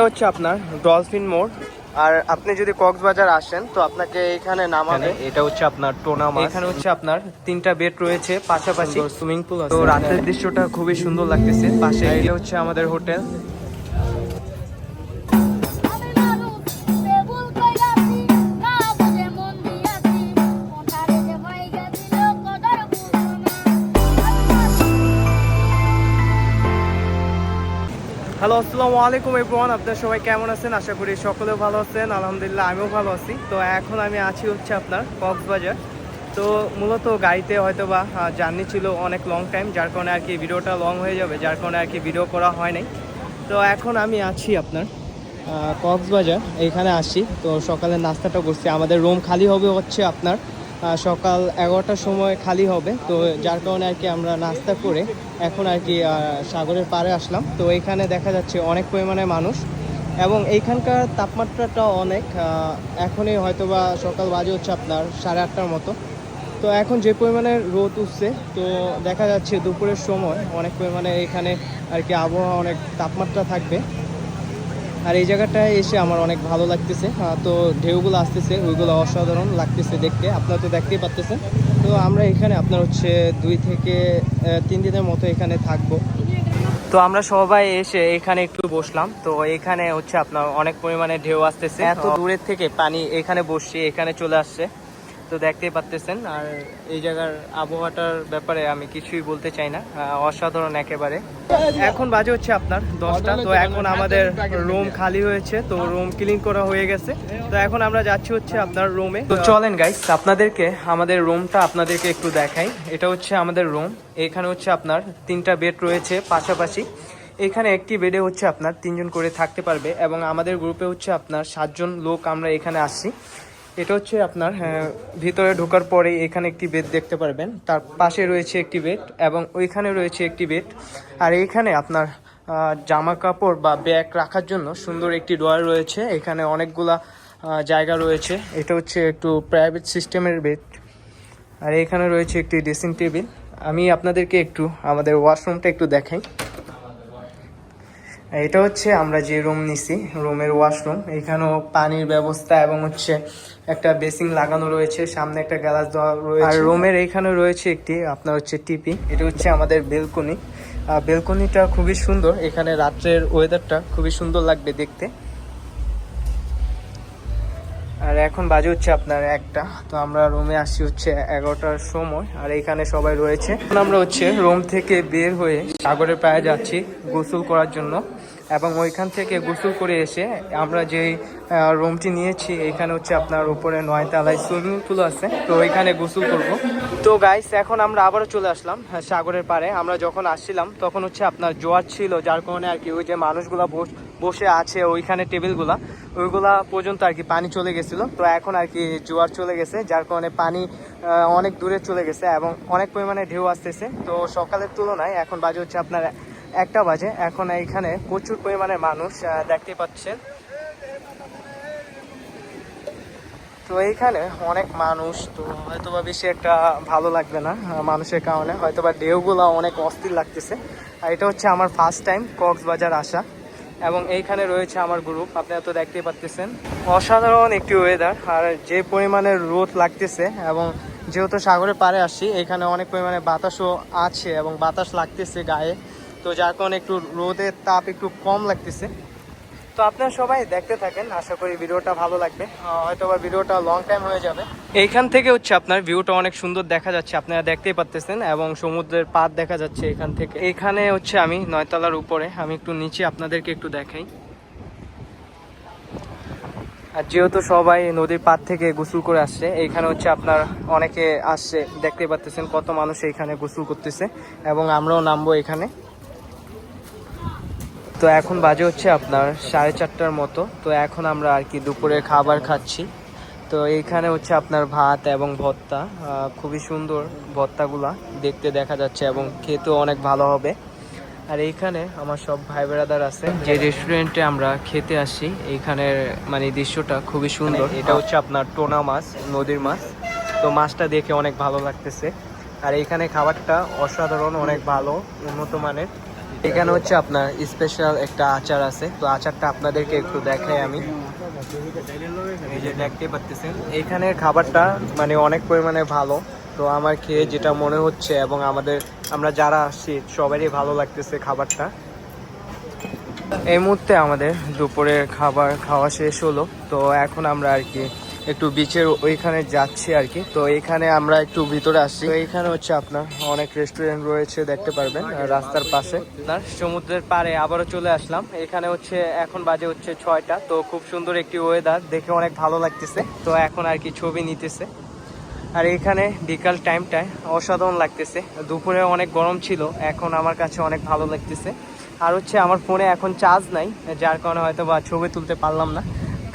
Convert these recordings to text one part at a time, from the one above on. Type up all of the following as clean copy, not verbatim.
হচ্ছে আপনার ডলফিন মোড়। আর আপনি যদি কক্সবাজার আসেন তো আপনাকে এখানে নামাবে। এটা হচ্ছে আপনার টোনা মাছ। এখানে হচ্ছে আপনার 3টা বেড রয়েছে, পাশাপাশি সুইমিং পুল আছে। তো রাতের দৃশ্যটা খুবই সুন্দর লাগতেছে। পাশে এটা হচ্ছে আমাদের হোটেল। হ্যালো, আসসালামু আলাইকুম এভরিওয়ান। আপনারা সবাই কেমন আছেন? আশা করি সকলেও ভালো আছেন। আলহামদুলিল্লাহ আমিও ভালো আছি। তো এখন আমি আছি হচ্ছে আপনার কক্সবাজার। তো মূলত গাড়িতে হয়তো বা জার্নি ছিল অনেক লং টাইম, যার কারণে আর কি ভিডিওটা লং হয়ে যাবে, যার কারণে আর কি ভিডিও করা হয় নাই। তো এখন আমি আছি আপনার কক্সবাজার, এইখানে আসি। তো সকালে নাস্তাটা করছি। আমাদের রুম খালি হবে হচ্ছে আপনার সকাল 11টার সময় খালি হবে। তো যার কারণে আর কি আমরা নাস্তা করে এখন আর কি সাগরের পাড়ে আসলাম। তো এখানে দেখা যাচ্ছে অনেক পরিমাণে মানুষ, এবং এইখানকার তাপমাত্রাটা অনেক। এখনই হয়তো বা সকাল বাজে হচ্ছে আপনার 8:30টার মতো। তো এখন যে পরিমাণে রোদ উঠছে, তো দেখা যাচ্ছে দুপুরের সময় অনেক পরিমাণে এখানে আর কি আবহাওয়া অনেক তাপমাত্রা থাকবে। আর এই জায়গাটায় এসে আমার অনেক ভালো লাগতেছে। তো ঢেউগুলো আসতেছে, ওইগুলো অসাধারণ লাগতেছে দেখতে, আপনারা তো দেখতেই পাচ্তেছেন। তো আমরা এখানে আপনার হচ্ছে 2 থেকে 3 দিনের মতো এখানে থাকবো। তো আমরা সবাই এসে এখানে একটু বসলাম। তো এখানে হচ্ছে আপনার অনেক পরিমাণে ঢেউ আসতেছে, এত দূরের থেকে পানি এখানে বসছে, এখানে চলে আসছে। তো দেখতেই পাচ্তেছেন। আর এই জায়গার আবহাওয়াটার ব্যাপারে আমি কিছুই বলতে চাই না, অসাধারণ একেবারে। এখন বাজে হচ্ছে আপনার 10টা। তো এখন আমাদের রুম খালি হয়েছে, তো রুম ক্লিন করা হয়ে গেছে। তো এখন আমরা যাচ্ছি হচ্ছে আপনার রুমে। তো চলেন গাইস, আপনাদেরকে আমাদের রুমটা আপনাদেরকে একটু দেখাই। এটা হচ্ছে আমাদের রুম। এখানে হচ্ছে আপনার 3টা বেড রয়েছে, পাশাপাশি এখানে একটি বেডে হচ্ছে আপনার 3 জন করে থাকতে পারবে, এবং আমাদের গ্রুপে হচ্ছে আপনার 7 জন লোক আমরা এখানে আসছি। এটা হচ্ছে আপনার ভিতরে ঢোকার পরে এখানে একটি বেড দেখতে পারবেন, তার পাশে রয়েছে একটি বেড, এবং ওইখানে রয়েছে একটি বেড। আর এইখানে আপনার জামা কাপড় বা ব্যাগ রাখার জন্য সুন্দর একটি ড্রয়ার রয়েছে। এখানে অনেকগুলা জায়গা রয়েছে। এটা হচ্ছে একটু প্রাইভেট সিস্টেমের বেড। আর এখানে রয়েছে একটি ড্রেসিং টেবিল। আমি আপনাদেরকে একটু আমাদের ওয়াশরুমটা একটু দেখাই। এটা হচ্ছে আমরা যে রুম নিছি, রুমের ওয়াশরুম। এখানেও পানির ব্যবস্থা এবং হচ্ছে একটা বেসিন লাগানো রয়েছে, সামনে একটা গ্লাস দেওয়া রয়েছে। আর রুমের এইখানে রয়েছে একটি আপনার হচ্ছে টিপি। এটা হচ্ছে আমাদের বেলকনি। বেলকনিটা খুবই সুন্দর, এখানে রাত্রের ওয়েদারটা খুবই সুন্দর লাগবে দেখতে। আর এখন বাজে হচ্ছে আপনার 1টা। তো আমরা রুমে আসছি হচ্ছে 11টার সময়, আর এখানে সবাই রয়েছে। এখন আমরা হচ্ছে রুম থেকে বের হয়ে সাগরের পাড়ে যাচ্ছি গোসল করার জন্য, এবং ওইখান থেকে গোসল করে এসে আমরা যেই রুমটি নিয়েছি এখানে হচ্ছে আপনার উপরে 9 তলায় সুইমিং পুল আছে, তো ওইখানে গোসল করব। তো গাইস, এখন আমরা আবারও চলে আসলাম সাগরের পাড়ে। আমরা যখন আসছিলাম তখন হচ্ছে আপনার জোয়ার ছিল, যার কারণে আর কি ওই যে মানুষগুলা বসে আছে ওইখানে টেবিলগুলা, ওইগুলা পর্যন্ত আর কি পানি চলে গেছিলো। তো এখন আর কি জোয়ার চলে গেছে, যার কারণে পানি অনেক দূরে চলে গেছে এবং অনেক পরিমাণে ঢেউ আসতেছে। তো সকালের তুলনায় এখন বাজে হচ্ছে আপনার 1টা বাজে। এখন এইখানে প্রচুর পরিমাণে মানুষ দেখতে পাচ্ছেন। তো এইখানে অনেক মানুষ, তো হয়তোবা বেশি একটা ভালো লাগবে না মানুষের কারণে, হয়তোবা ঢেউগুলো অনেক অস্থির লাগতেছে। আর এটা হচ্ছে আমার ফার্স্ট টাইম কক্সবাজার আসা, এবং এইখানে রয়েছে আমার গ্রুপ, আপনারা তো দেখতেই পাচ্ছেন। অসাধারণ একটি ওয়েদার, আর যে পরিমাণে রোদ লাগতেছে, এবং যেহেতু সাগরের পাড়ে আসছি এখানে অনেক পরিমাণে বাতাসও আছে এবং বাতাস লাগতেছে গায়ে, তো যার কারণে একটু রোদের তাপ একটু কম লাগতেছে। তো আপনারা সবাই দেখতে থাকেন, আশা করি ভিডিওটা ভালো লাগবে। হয়তো বা ভিডিওটা লং টাইম হয়ে যাবে। এইখান থেকে হচ্ছে আপনার ভিউটা অনেক সুন্দর দেখা যাচ্ছে, আপনারা দেখতেই পাচ্ছেন, এবং সমুদ্রের পাড় দেখা যাচ্ছে এখান থেকে। এখানে হচ্ছে আমি 9 তলার উপরে, আমি একটু নিচে আপনাদেরকে একটু দেখাই। আর যেহেতু সবাই নদীর পাড় থেকে গোসল করে আসছে, এইখানে হচ্ছে আপনার অনেকে আসছে, দেখতেই পাচ্ছেন কত মানুষ এইখানে গোসল করতেছে, এবং আমরাও নামবো এখানে। তো এখন বাজে হচ্ছে আপনার 4:30টার মতো। তো এখন আমরা আর কি দুপুরের খাবার খাচ্ছি। তো এইখানে হচ্ছে আপনার ভাত এবং ভর্তা, খুবই সুন্দর ভর্তাগুলা দেখতে দেখা যাচ্ছে, এবং খেতেও অনেক ভালো হবে। আর এইখানে আমার সব ভাই ব্রাদার আছে, যে রেস্টুরেন্টে আমরা খেতে আসি এইখানের মানে দৃশ্যটা খুবই সুন্দর। এটা হচ্ছে আপনার টোনা মাছ, নদীর মাছ। তো মাছটা দেখে অনেক ভালো লাগতেছে। আর এইখানে খাবারটা অসাধারণ, অনেক ভালো, উন্নত মানের। এখানে হচ্ছে আপনার স্পেশাল একটা আচার আছে, তো আচারটা আপনাদেরকে একটু দেখাই আমি। এই যে দেখতে পাচ্ছেন এইখানের খাবারটা মানে অনেক পরিমাণে ভালো। তো আমার খেয়ে যেটা মনে হচ্ছে এবং আমরা যারা আসছি সবারই ভালো লাগতেছে খাবারটা। এই মুহূর্তে আমাদের দুপুরের খাবার খাওয়া শেষ হলো, তো এখন আমরা আর কি একটু বিচের ওইখানে যাচ্ছি আর কি। তো এইখানে আমরা একটু ভিতরে আসছি, তো এইখানে হচ্ছে আপনার অনেক রেস্টুরেন্ট রয়েছে দেখতে পারবেন রাস্তার পাশে। আপনার সমুদ্রের পাড়ে আবারও চলে আসলাম। এখানে হচ্ছে এখন বাজে হচ্ছে 6টা, তো খুব সুন্দর একটি ওয়েদার, দেখে অনেক ভালো লাগতেছে। তো এখন আর কি ছবি নিতেছে। আর এখানে বিকাল টাইমটায় অসাধারণ লাগতেছে। দুপুরে অনেক গরম ছিল, এখন আমার কাছে অনেক ভালো লাগতেছে। আর হচ্ছে আমার ফোনে এখন চার্জ নাই, যার কারণে হয়তো বা ছবি তুলতে পারলাম না।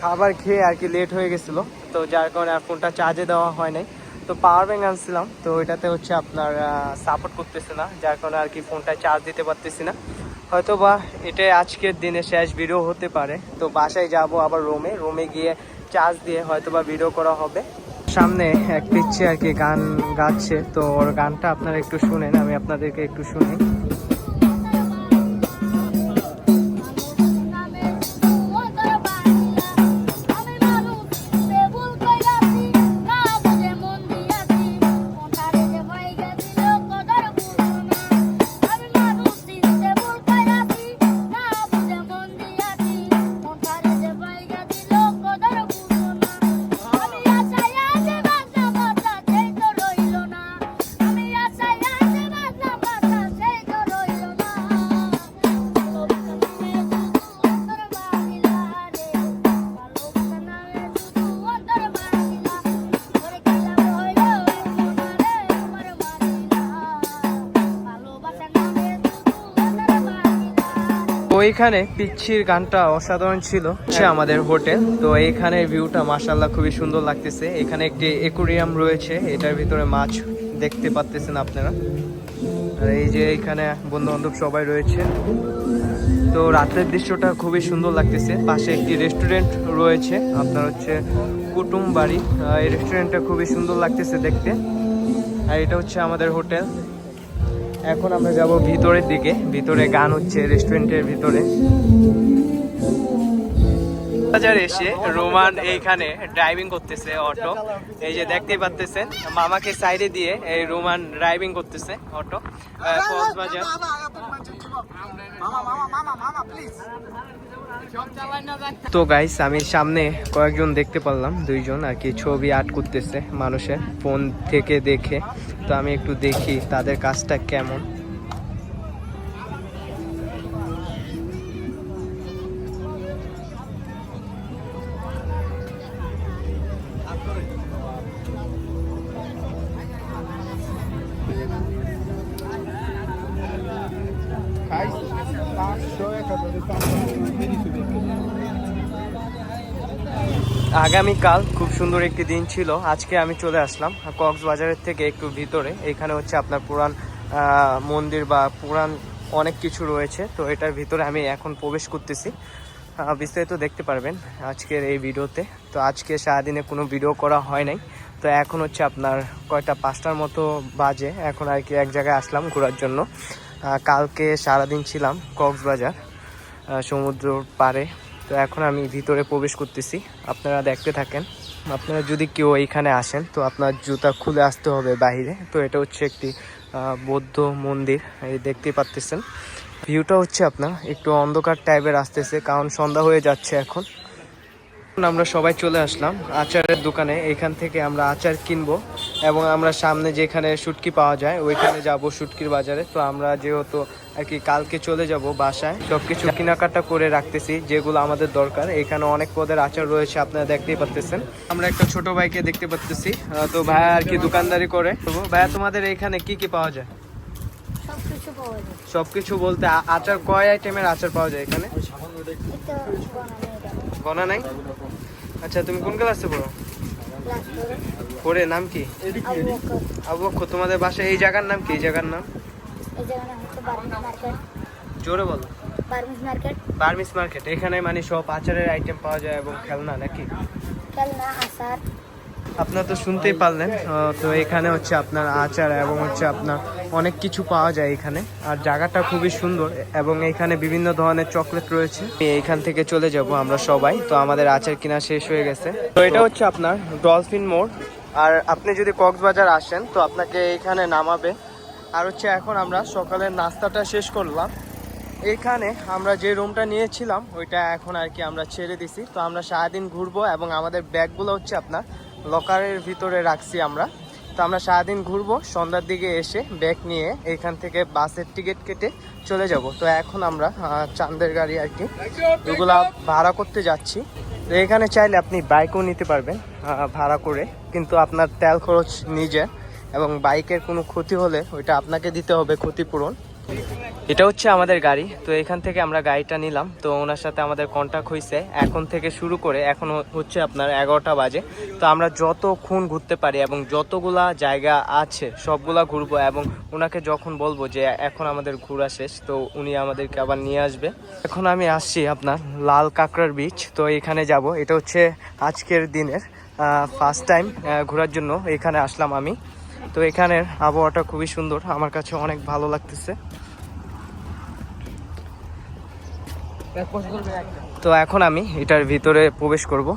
খাবার খেয়ে আর কি লেট হয়ে গেছিলো, তো যার কারণে আর ফোনটা চার্জে দেওয়া হয় নাই। তো পাওয়ার ব্যাঙ্ক আনছিলাম, তো ওইটাতে হচ্ছে আপনার সাপোর্ট করতেছে না, যার কারণে আর কি ফোনটা চার্জ দিতে পারতেছি না। হয়তো বা এটাই আজকের দিনে শেষ ভিডিও হতে পারে। তো বাসায় যাব আবার রোমে গিয়ে চার্জ দিয়ে হয়তো বা ভিডিও করা হবে। সামনে এক পিচ্ছে আর কি গান গাচ্ছে, তো ওর গানটা আপনারা একটু শুনেন, আমি আপনাদেরকে একটু শুনি। ওইখানে পিচ্ছির গানটা অসাধারণ ছিল। আমাদের হোটেল, তো এইখানে ভিউটা মাশাআল্লাহ খুবই সুন্দর লাগতেছে। এখানে একটি অ্যাকুয়ারিয়াম রয়েছে, এটার ভিতরে মাছ দেখতে পাচ্ছেন আপনারা। আর এই যে এখানে বন্ধু বান্ধব সবাই রয়েছে। তো রাতের দৃশ্যটা খুবই সুন্দর লাগতেছে। পাশে একটি রেস্টুরেন্ট রয়েছে আপনার হচ্ছে কুটুম বাড়ি। এই রেস্টুরেন্টটা খুবই সুন্দর লাগতেছে দেখতে। আর এটা হচ্ছে আমাদের হোটেল। এখন আমরা যাব ভিতরের দিকে, ভিতরে গান হচ্ছে রেস্টুরেন্টের ভিতরে। বাজারে এসে রোমান এইখানে ড্রাইভিং করতেছে অটো, এই যে দেখতেই পাচ্ছেন মামাকে সাইডে দিয়ে এই রোমান ড্রাইভিং করতেছে অটো কক্সবাজার। তো গাইস আমি সামনে কয়েকজন দেখতে পারলাম, দুইজন আর কি ছবি আর্ট করতেছে মানুষের ফোন থেকে দেখে। তো আমি একটু দেখি তাদের কাজটা কেমন। আগামীকাল খুব সুন্দর একটি দিন ছিল। আজকে আমি চলে আসলাম কক্সবাজারের থেকে একটু ভিতরে। এখানে হচ্ছে আপনার পুরান মন্দির বা পুরান অনেক কিছু রয়েছে, তো এটার ভিতরে আমি এখন প্রবেশ করতেছি। বিস্তারিত দেখতে পারবেন আজকের এই ভিডিওতে। তো আজকে সারাদিনে কোনো ভিডিও করা হয় নাই। তো এখন হচ্ছে আপনার কয়টা 5টার মতো বাজে, এখন আর কি এক জায়গায় আসলাম ঘোরার জন্য। কালকে সারাদিন ছিলাম কক্সবাজার সমুদ্র পাড়ে। তো এখন আমি ভিতরে প্রবেশ করতেছি, আপনারা দেখতে থাকেন। আপনারা যদি কেউ এইখানে আসেন তো আপনার জুতা খুলে আসতে হবে বাইরে। তো এটা হচ্ছে একটি বৌদ্ধ মন্দির, এই দেখতেই পাচ্ছেন। ভিউটা হচ্ছে আপনার একটু অন্ধকার টাইপের আসতেছে, কারণ সন্ধ্যা হয়ে যাচ্ছে এখন। আমরা সবাই চলে আসলাম আচারের দোকানে। এখান থেকে আমরা আচার কিনবো এবং আমরা সামনে যেখানে শুটকি পাওয়া যায় ওইখানে যাব শুটকির বাজারে। তো আমরা যেহেতু আর কি কালকে চলে যাব বাসায়, সবকিছু কেনাকাটা করে রাখতেছি যেগুলো আমাদের দরকার। এখানে অনেক পদের আচার রয়েছে, আপনারা দেখতেই পাচ্ছেন। আমরা একটা ছোট ভাইকে দেখতে পাচ্ছি, তো ভাইয়া আর কি দোকানদারি করে। ভাইয়া তোমাদের এখানে কি কি পাওয়া যায়? সবকিছু বলতে আচার কয় আইটেমের আচার পাওয়া যায় এখানে? গনা নাই। আচ্ছা তুমি কোন ক্লাসে পড়ো? পড়ে নাম কি? আবু বকর। তোমাদের বাসায় এই জায়গার নাম কি? এই জায়গার নাম জোরে বলো। Burmese market. এখানে মানে সব আচারের আইটেম পাওয়া যায় এবং খেলনা নাকি? খেলনা, আচার, আপনারা তো শুনতেই পারলেন। তো এখানে হচ্ছে আপনার আচার এবং হচ্ছে আপনার অনেক কিছু পাওয়া যায় এখানে। আর জায়গাটা খুবই সুন্দর এবং এখানে বিভিন্ন ধরনের চকলেট রয়েছে। এইখান থেকে চলে যাব আমরা সবাই। তো আমাদের আচার কিনা শেষ হয়ে গেছে। তো এটা হচ্ছে আপনার ডলফিন মোড়। আর আপনি যদি কক্সবাজার আসেন তো আপনাকে এখানে নামাবে। আর হচ্ছে এখন আমরা সকালের নাস্তাটা শেষ করলাম। এখানে আমরা যে রুমটা নিয়েছিলাম ওইটা এখন আর কি আমরা ছেড়ে দিছি। তো আমরা সারাদিন ঘুরবো এবং আমাদের ব্যাগগুলো হচ্ছে আপনার লকারের ভিতরে রাখছি আমরা। তো আমরা সারাদিন ঘুরবো, সন্ধ্যার দিকে এসে ব্যাগ নিয়ে এখান থেকে বাসের টিকিট কেটে চলে যাব। তো এখন আমরা চাঁদের গাড়ি আর কি এগুলা ভাড়া করতে যাচ্ছি। তো এখানে চাইলে আপনি বাইকও নিতে পারবেন ভাড়া করে, কিন্তু আপনার তেল খরচ নিজে এবং বাইকের কোনো ক্ষতি হলে ওইটা আপনাকে দিতে হবে ক্ষতিপূরণ। এটা হচ্ছে আমাদের গাড়ি। তো এখান থেকে আমরা গাড়িটা নিলাম। তো ওনার সাথে আমাদের কন্ট্যাক্ট হয়েছে। এখন থেকে শুরু করে এখন হচ্ছে আপনার 11টা বাজে। তো আমরা যতক্ষণ ঘুরতে পারি এবং যতগুলা জায়গা আছে সবগুলা ঘুরবো এবং ওনাকে যখন বলবো যে এখন আমাদের ঘোরা শেষ তো উনি আমাদেরকে আবার নিয়ে আসবে। এখন আমি আসছি আপনার লাল কাঁকড়ার বিচ। তো এখানে যাব। এটা হচ্ছে আজকের দিনের ফার্স্ট টাইম ঘোরার জন্য এখানে আসলাম আমি। তো এখানের আবহাওয়াটা খুবই সুন্দর, আমার কাছে অনেক ভালো লাগতেছে। তো এখন আমি এটার ভিতরে প্রবেশ করব।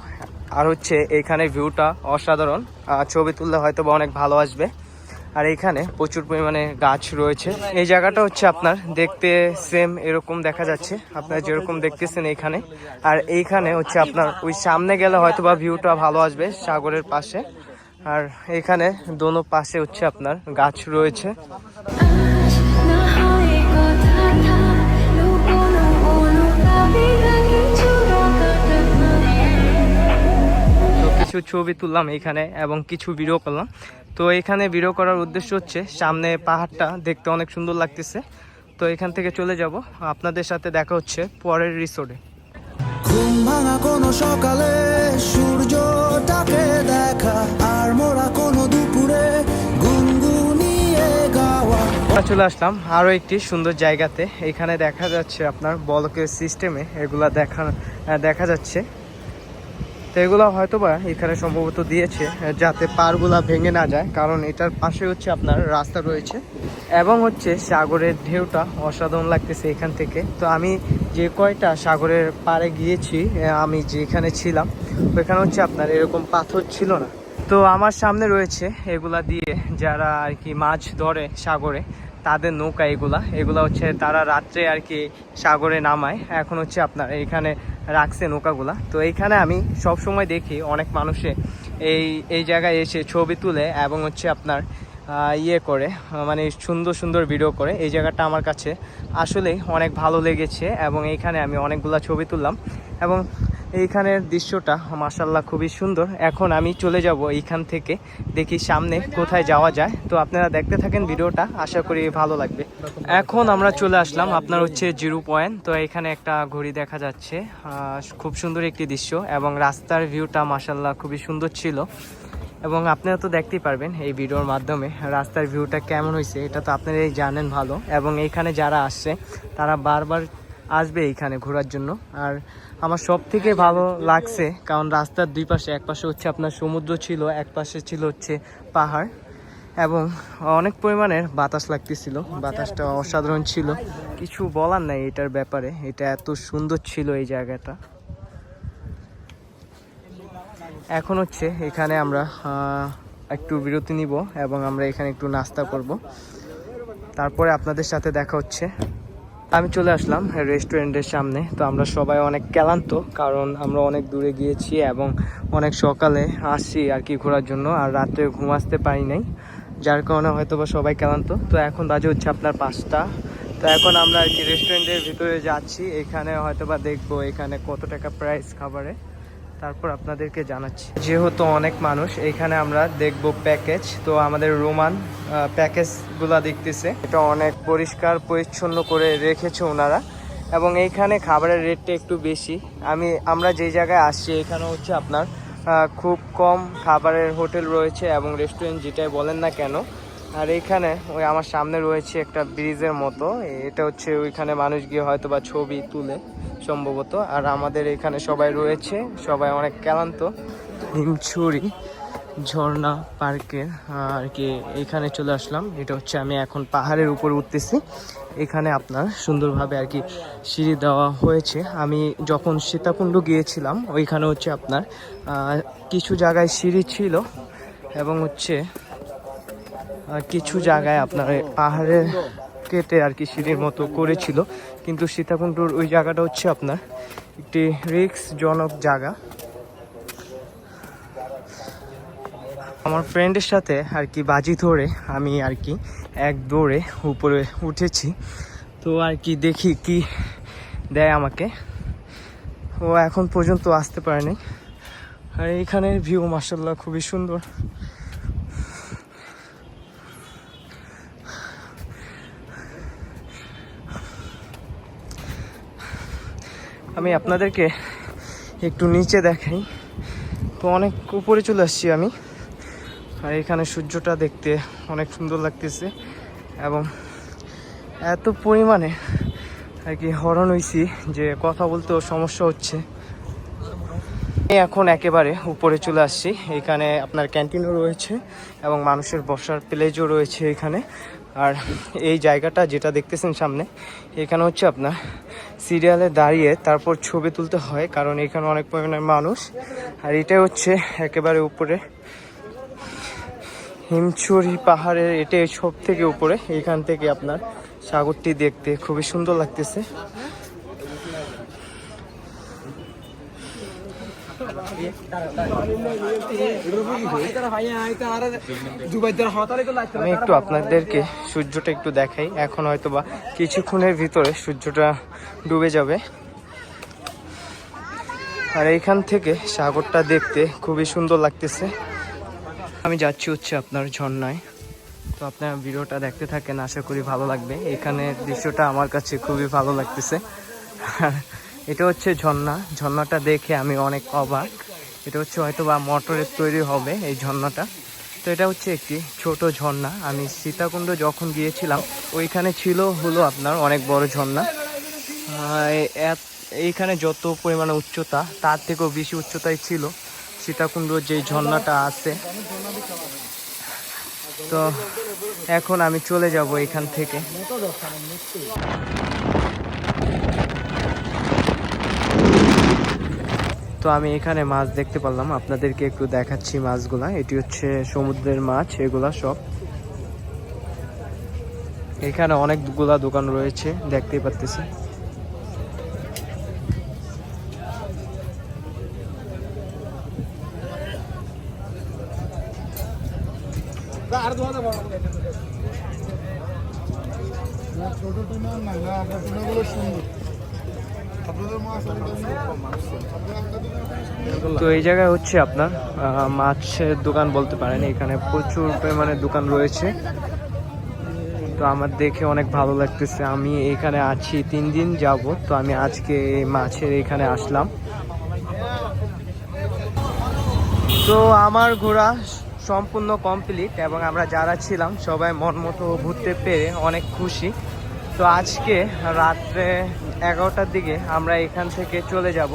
আর হচ্ছে এখানে ভিউটা অসাধারণ, ছবি তুললে হয়তো বা অনেক ভালো আসবে। আর এখানে প্রচুর পরিমাণে গাছ রয়েছে। এই জায়গাটা হচ্ছে আপনার দেখতে সেম এরকম দেখা যাচ্ছে আপনারা যেরকম দেখতেছেন এখানে। আর এইখানে হচ্ছে আপনার ওই সামনে গেলে হয়তো বা ভিউটা ভালো আসবে সাগরের পাশে। আর এখানে দোনো পাশে হচ্ছে আপনার গাছ রয়েছে। তো কিছু ছবি তুললাম এখানে এবং কিছু ভিডিও করলাম। তো এখানে ভিডিও করার উদ্দেশ্য হচ্ছে সামনে পাহাড়টা দেখতে অনেক সুন্দর লাগতেছে। তো এখান থেকে চলে যাব, আপনাদের সাথে দেখা হচ্ছে পরের রিসোর্টে। ঘুম ভাঙা কোনো সকালে সূর্যটাকে দেখা, আর মোরা কোনো দুপুরে গুনগুনিয়ে গাওয়া। চলে আসলাম আরো একটি সুন্দর জায়গাতে। এখানে দেখা যাচ্ছে আপনার বলকের সিস্টেমে এগুলা দেখা যাচ্ছে। তো এগুলো হয়তো বা এখানে সম্ভবত দিয়েছে যাতে পারগুলা ভেঙে না যায়, কারণ এটার পাশে হচ্ছে আপনার রাস্তা রয়েছে এবং হচ্ছে সাগরের ঢেউটা অসাধারণ লাগতেছে এখান থেকে। তো আমি যে কয়টা সাগরের পাড়ে গিয়েছি, আমি যেখানে ছিলাম ওইখানে হচ্ছে আপনার এরকম পাথর ছিল না। তো আমার সামনে রয়েছে এগুলা দিয়ে যারা আর কি মাছ ধরে সাগরে তাদের নৌকা। এগুলা হচ্ছে তারা রাত্রে আর কি সাগরে নামায়। এখন হচ্ছে আপনার এখানে রাখছে নৌকাগুলা। তো এইখানে আমি সব সময় দেখি অনেক মানুষে এই জায়গায় এসে ছবি তুলে এবং হচ্ছে আপনার ইয়ে করে, মানে সুন্দর সুন্দর ভিডিও করে। এই জায়গাটা আমার কাছে আসলে অনেক ভালো লেগেছে এবং এইখানে আমি অনেকগুলা ছবি তুললাম এবং এইখানের দৃশ্যটা মাশাআল্লাহ খুবই সুন্দর। এখন আমি চলে যাব এইখান থেকে, দেখি সামনে কোথায় যাওয়া যায়। তো আপনারা দেখতে থাকেন ভিডিওটা, আশা করি ভালো লাগবে। এখন আমরা চলে আসলাম আপনার হচ্ছে 0 পয়েন্ট। তো এখানে একটা ঘড়ি দেখা যাচ্ছে, খুব সুন্দর একটি দৃশ্য এবং রাস্তার ভিউটা মাশাআল্লাহ খুবই সুন্দর ছিল। এবং আপনারা তো দেখতেই পারবেন এই ভিডিওর মাধ্যমে রাস্তার ভিউটা কেমন হয়েছে, এটা তো আপনারাই জানেন ভালো। এবং এইখানে যারা আসছে তারা বারবার আসবে এইখানে ঘোরার জন্য। আর আমার সব থেকে ভালো লাগছে কারণ রাস্তার দুই পাশে, এক পাশে হচ্ছে আপনার সমুদ্র ছিল, এক পাশে ছিল হচ্ছে পাহাড় এবং অনেক পরিমাণের বাতাস লাগতেছিল। বাতাসটা অসাধারণ ছিল, কিছু বলার নাই এটার ব্যাপারে। এটা এত সুন্দর ছিল এই জায়গাটা। এখন হচ্ছে এখানে আমরা একটু বিরতি নিব এবং আমরা এখানে একটু নাস্তা করব, তারপরে আপনাদের সাথে দেখা হচ্ছে। আমি চলে আসলাম রেস্টুরেন্টের সামনে। তো আমরা সবাই অনেক ক্লান্ত, কারণ আমরা অনেক দূরে গিয়েছি এবং অনেক সকালে আসছি আর কি ঘোরার জন্য, আর রাত্রে ঘুম আসতে পারি নাই, যার কারণে হয়তো বা সবাই ক্লান্ত। তো এখন বাজে হচ্ছে আপনার 5টা। তো এখন আমরা আর কি রেস্টুরেন্টের ভিতরে যাচ্ছি। এখানে হয়তো বা দেখবো এখানে কত টাকা প্রাইস খাবারে, তারপর আপনাদেরকে জানাচ্ছি। যেহেতু অনেক মানুষ এখানে আমরা দেখব প্যাকেজ। তো আমাদের রোমান প্যাকেজগুলা দেখতেছে, এটা অনেক পরিষ্কার পরিচ্ছন্ন করে রেখেছে ওনারা এবং এইখানে খাবারের রেটটা একটু বেশি। আমরা যে জায়গায় আসছি এখানে হচ্ছে আপনার খুব কম খাবারের হোটেল রয়েছে এবং রেস্টুরেন্ট, যেটাই বলেন না কেন। আর এইখানে ওই আমার সামনে রয়েছে একটা ব্রিজের মতো, এটা হচ্ছে ওইখানে মানুষ গিয়ে হয়তো বা ছবি তুলে সম্ভবত। আর আমাদের এখানে সবাই রয়েছে, সবাই অনেক ক্লান্ত। হিমছড়ি ঝর্ণা পার্কের আর কি এখানে চলে আসলাম। এটা হচ্ছে আমি এখন পাহাড়ের উপরে উঠতেছি। এখানে আপনার সুন্দরভাবে আর কি সিঁড়ি দেওয়া হয়েছে। আমি যখন সীতাকুণ্ড গিয়েছিলাম ওইখানে হচ্ছে আপনার কিছু জায়গায় সিঁড়ি ছিল এবং হচ্ছে কিছু জায়গায় আপনার পাহাড়ে কেটে আর কি সিঁড়ির মতো করেছিল, কিন্তু সীতাকুণ্ডুর ওই জায়গাটা হচ্ছে আপনার একটি রিস্কজনক জায়গা। আমার ফ্রেন্ডের সাথে আর কি বাজি ধরে আমি আর কি এক দৌড়ে উপরে উঠেছি। তো আর কি দেখি কি দেয় আমাকে। ও এখন পর্যন্ত আসতে পারেনি। আর এইখানের ভিউ মাশাআল্লাহ খুবই সুন্দর। আমি আপনাদেরকে একটু নিচে দেখাই। তো অনেক উপরে চলে আসছি আমি। আর এখানে সূর্যটা দেখতে অনেক সুন্দর লাগতেছে এবং এত পরিমাণে আর কি হরণ হইছি যে কথা বলতেও সমস্যা হচ্ছে। আমি এখন একেবারে উপরে চলে আসছি। এখানে আপনার ক্যান্টিনও রয়েছে এবং মানুষের বসার প্লেসও রয়েছে এখানে। আর এই জায়গাটা যেটা দেখতেছেন সামনে, এখানে হচ্ছে আপনার সিরিয়ালে দাঁড়িয়ে তারপর ছবি তুলতে হয়, কারণ এখানে অনেক পরিমাণে মানুষ। আর এটা হচ্ছে একেবারে উপরে হিমছড়ি পাহাড়ের, এটা সব থেকে উপরে। এইখান থেকে আপনার সাগরটি দেখতে খুবই সুন্দর লাগতেছে। আমি একটু আপনাদেরকে সূর্যটা একটু দেখাই। এখন হয়তো বা কিছুক্ষণের ভিতরে সূর্যটা ডুবে যাবে। আর এইখান থেকে সাগরটা দেখতে খুবই সুন্দর লাগতেছে। আমি যাচ্ছি হচ্ছে আপনার ঝর্ণায়। তো আপনার ভিডিওটা দেখতে থাকেন, আশা করি ভালো লাগবে। এখানে দৃশ্যটা আমার কাছে খুবই ভালো লাগতেছে। এটা হচ্ছে ঝর্ণা। ঝর্ণাটা দেখে আমি অনেক অবাক। এটা হচ্ছে হয়তো বা মোটরের তৈরি হবে এই ঝর্ণাটা। তো এটা হচ্ছে একটি ছোট ঝর্ণা। আমি সীতাকুণ্ড যখন গিয়েছিলাম ওইখানে ছিল হলো আপনার অনেক বড় ঝর্ণা। এইখানে যত পরিমাণে উচ্চতা তার থেকেও বেশি উচ্চতায় ছিল সীতাকুণ্ড যে ঝর্ণাটা আছে। তো এখন আমি চলে যাব এখান থেকে। তো আমি এখানে মাছ দেখতে পারলাম, আপনাদেরকে একটু দেখাচ্ছি মাছগুলা। এটি হচ্ছে সমুদ্রের মাছ, এগুলা সব। এখানে অনেকগুলা দোকান রয়েছে, দেখতেই পাচ্ছেন। তো এই জায়গায় হচ্ছে আপনার মাছের দোকান বলতে পারেন। এখানে প্রচুর পরিমাণে দোকান রয়েছে। তো আমার দেখে অনেক ভালো লাগতেছে। আমি এখানে আছি 3 দিন যাবত। তো আমি আজকে মাছের এখানে আসলাম। তো আমার ঘোরা সম্পূর্ণ কমপ্লিট এবং আমরা যারা ছিলাম সবাই মন মতো ঘুরতে পেরে অনেক খুশি। তো আজকে রাত্রে 11টার দিকে আমরা এখান থেকে চলে যাব।